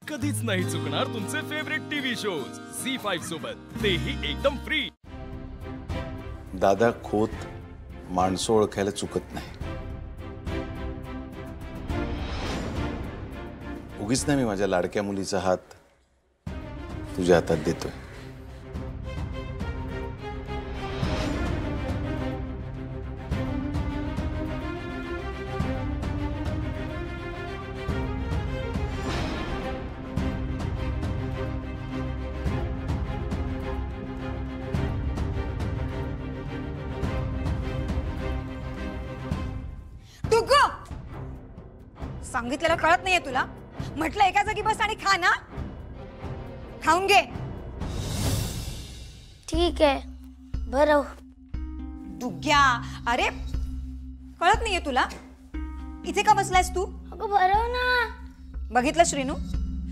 कधीच नाही चुकणार तुमचे फेवरेट टीव्ही शोज झी5 सोबत, तेही एकदम फ्री। दादा खोत माणसं ओळखायला चुकत नाही। उगीच नाही मी माझ्या लाडक्या मुलीचा हात तुझ्या हातात देतोय। सांगितलेलं कळत नाहीये तुला? म्हटलं एका जागी बस आणि खा ना। खाऊन घे। ठीक आहे बरं। दुग्या, अरे कळत नाहीये तुला? इथे का बसलायस तू? अगं बरं ना। बघितलं श्रीनू,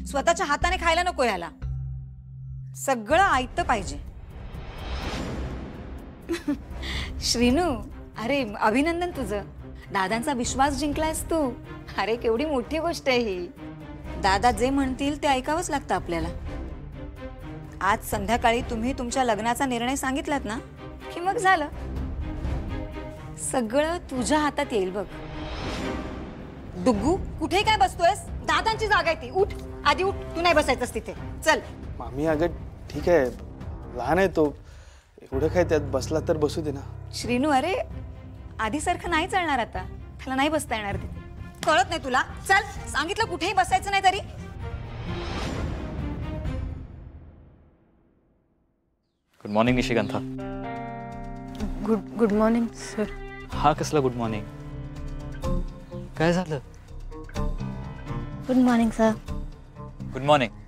स्वतःच्या हाताने खायला नको याला, सगळं आयतं पाहिजे। श्रीनू, अरे अभिनंदन तुझं, दादांचा विश्वास जिंकलायस तू। अरे केवढी मोठी गोष्ट आहे ही। दादा जे म्हणतील ते ऐकावंच लागतं आपल्याला। आज संध्याकाळी तुम्ही तुमच्या लग्नाचा निर्णय सांगितलात ना की मग झालं, सगळं तुझ्या हातात येईल बघ। डुग्गू, कुठे काय बसतोयस? दादांची जागा आहे ती, उठ आधी उठ, तू नाही बसायचंस तिथे, चल। मामी अगं ठीक आहे, लहान आहे तो, एवढं काय त्यात बसला तर बसू दे ना। श्रीनू, अरे आधीसारखं नाही चालणार आता, त्याला नाही बसता येणार तिथे, कळत नाही तुला? चल, सांगितलं कुठेही बसायचं नाही तरी। गुड मॉर्निंग निशिकांता। Good morning sir. हा कसला गुड मॉर्निंग? काय झालं? Good morning sir. Good morning.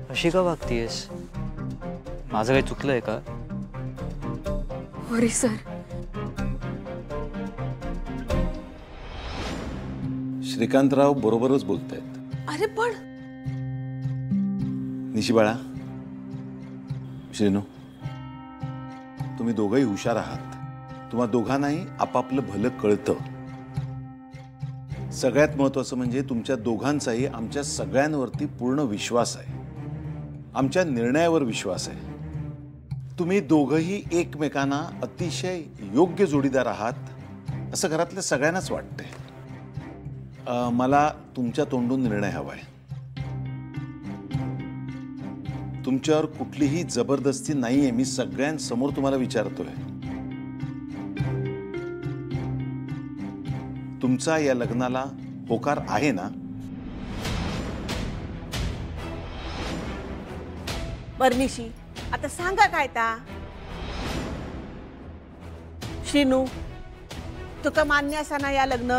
अशी का वागतीयस? माझं काही चुकलंय का? Sorry sir. श्रीकांतराव बरोबरच बोलतायत। अरे पण निशी बाळा, श्रीनू, तुम्ही दोघंही हुशार आहात, तुम्हा दोघांनाही आपापलं भलं कळतं। सगळ्यात महत्त्वाचं म्हणजे तुमच्या दोघांचाही आमच्या सगळ्यांवरती पूर्ण विश्वास आहे, आमच्या निर्णयावर विश्वास आहे। तुम्ही दोघंही एकमेकांना अतिशय योग्य जोडीदार आहात असं घरातल्या सगळ्यांनाच वाटतंय। मला तुमच्या तोंडून निर्णय हवाय। तुमच्यावर कुठलीही जबरदस्ती नाहीये, मी सगळ्यांसमोर तुम्हाला विचारतोय। तुमचा या लग्नाला होकार आहे ना? परनिशी, आता सांगा काय ता? श्रीनू, तुका मान्य असा ना या लग्न?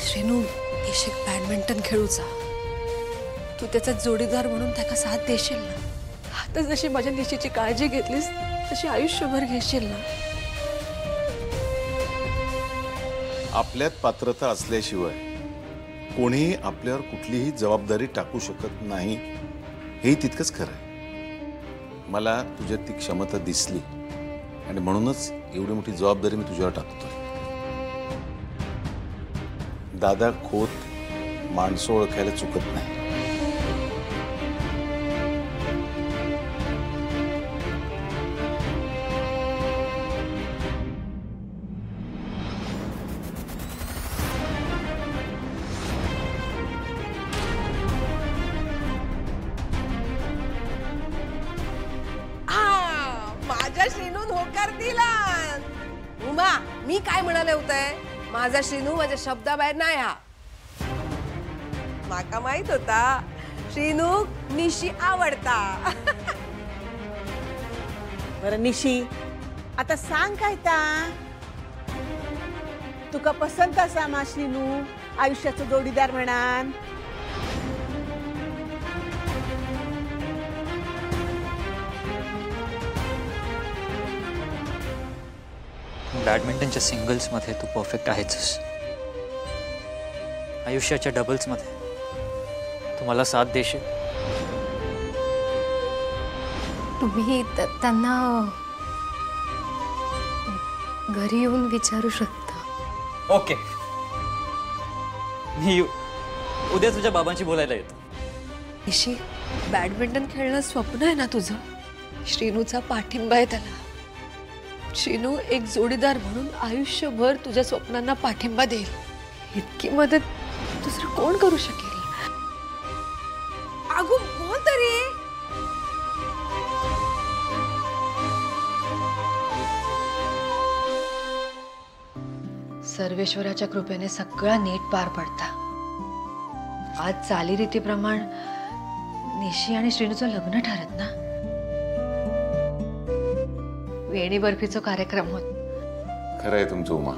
श्रीनू, देशील बॅडमिंटन खेळूचा, तू त्याचा जोडीदार म्हणून त्याला साथ देशील ना? आता जशी माझ्या निशीची काळजी घेतलीस तशी आयुष्यभर घेशील ना? आपल्यात पात्रता असल्याशिवाय कोणीही आपल्यावर कुठलीही जबाबदारी टाकू शकत नाही, हेही तितकंच खरं आहे। मला तुझ्यात ती क्षमता दिसली आणि म्हणूनच एवढी मोठी जबाबदारी मी तुझ्यावर टाकतोय। दादा खोत माणसं ओळखायला चुकत नाही। माझ्या श्रीनून होकार दिला. उमा, मी काय म्हणाले होते, माझा श्रीनू माझ्या शब्दाबाहेर नाही हा. माका माहित होता श्रीनू निशी आवडता. बरं निशी, आता सांग काय ता तुका पसंत असा मा श्रीनू आयुष्याचा जोडीदार म्हणान? बॅडमिंटनच्या सिंगल्समध्ये तू परफेक्ट आहेच. आयुष्याच्या डबल्समध्ये तू मला साथ देशील. तुम्ही त्यांना घरी येऊन विचारू शकता. ओके, मी उद्या तुझ्या बाबांशी बोलायला येतो. निशी, बॅडमिंटन खेळणं स्वप्न आहे ना तुझं? श्रीनूचा पाठिंबा आहे त्याला. श्रीनू एक जोडीदार म्हणून आयुष्यभर तुझ्या स्वप्नांना पाठिंबा देईल. इतकी मदत दुसरं कोण करू शकेल? अगो बोल तरी. सर्वेश्वराच्या कृपेने सगळा नीट पार पडता. आज चालीरीतीप्रमाणे निशी आणि श्रीनूचं लग्न ठरत ना. वेणी बर्फीचा कार्यक्रम होत. खरं आहे तुमचं उमा.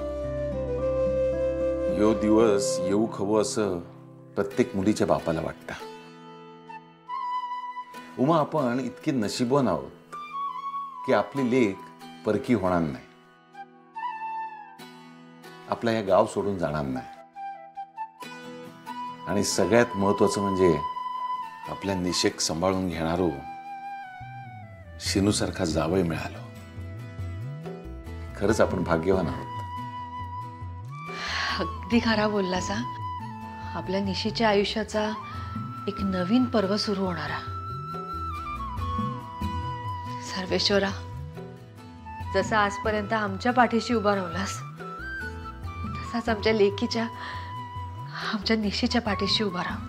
यो दिवस येऊ खवं असं प्रत्येक मुलीच्या बापाला वाटतं. उमा, आपण इतकी नशीबवान आहोत की आपली लेक परकी होणार नाही, आपला या गाव सोडून जाणार नाही, आणि सगळ्यात महत्वाचं म्हणजे आपल्या निशेक सांभाळून घेणारो शिनूसारखा जावई मिळालो. खरंच आपण भाग्यवान आहोत. अगदी खरा बोललासा. आपल्या निशीच्या आयुष्याचा एक नवीन पर्व सुरू होणारा. सर्वेश्वरा, जसा आजपर्यंत आमच्या पाठीशी उभा राहिलास, तसाच आमच्या लेकीच्या, आमच्या निशीच्या पाठीशी उभा राहा.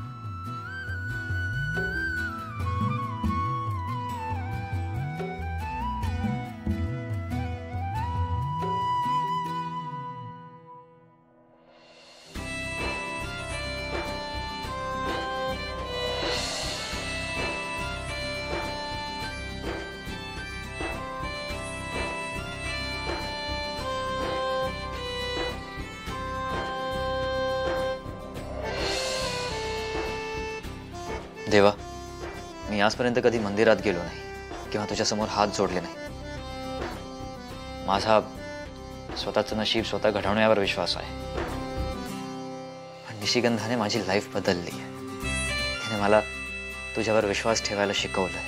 देवा, मी आजपर्यंत कधी मंदिरात गेलो नाही किंवा तुझ्या समोर हात जोडले नाही. माझा स्वतःचं नशीब स्वतः घडवण्यावर विश्वास आहे. पण निशिगंधाने माझी लाईफ बदलली आहे. तिने मला तुझ्यावर विश्वास ठेवायला शिकवलंय.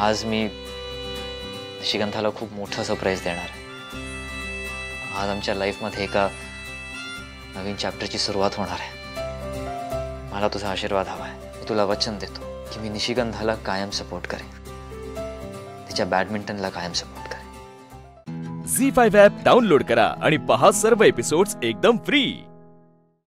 आज मी निशिगंधाला खूप मोठं सरप्राईज देणार आहे. आज आमच्या लाईफमध्ये एका नवीन चॅप्टरची सुरुवात होणार आहे. मला तुझा आशीर्वाद हवा आहे. मी तुला वचन देतो की मी निशिगंधाला कायम सपोर्ट करेन, तिच्या बॅडमिंटनला कायम सपोर्ट करेन. झी5 ॲप डाउनलोड करा आणि पहा सर्व एपिसोड्स एकदम फ्री.